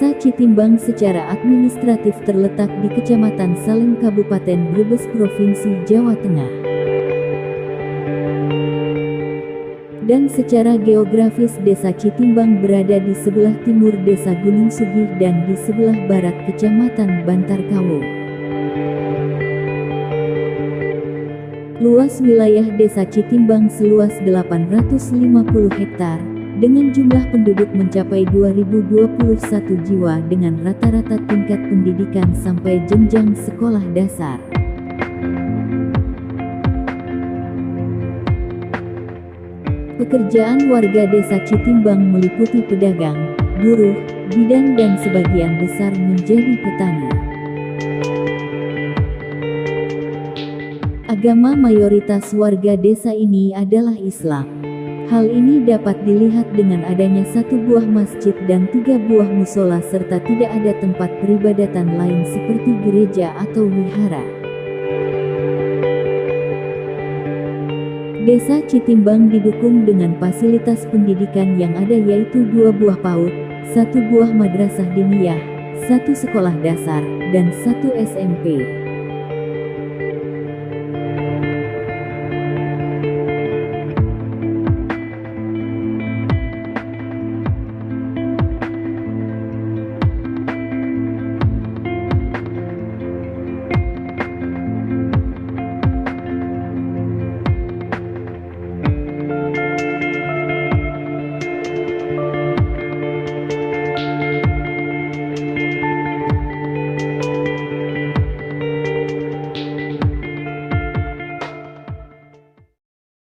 Desa Citimbang secara administratif terletak di Kecamatan Salem Kabupaten Brebes Provinsi Jawa Tengah. Dan secara geografis Desa Citimbang berada di sebelah timur Desa Gunung Sugih dan di sebelah barat Kecamatan Bantarkawo. Luas wilayah Desa Citimbang seluas 850 hektar, dengan jumlah penduduk mencapai 2021 jiwa dengan rata-rata tingkat pendidikan sampai jenjang sekolah dasar. Pekerjaan warga Desa Citimbang meliputi pedagang, buruh, bidan dan sebagian besar menjadi petani. Agama mayoritas warga desa ini adalah Islam. Hal ini dapat dilihat dengan adanya 1 buah masjid dan 3 buah musola serta tidak ada tempat peribadatan lain seperti gereja atau wihara. Desa Citimbang didukung dengan fasilitas pendidikan yang ada yaitu 2 buah PAUD, 1 buah madrasah diniyah, 1 sekolah dasar, dan 1 SMP.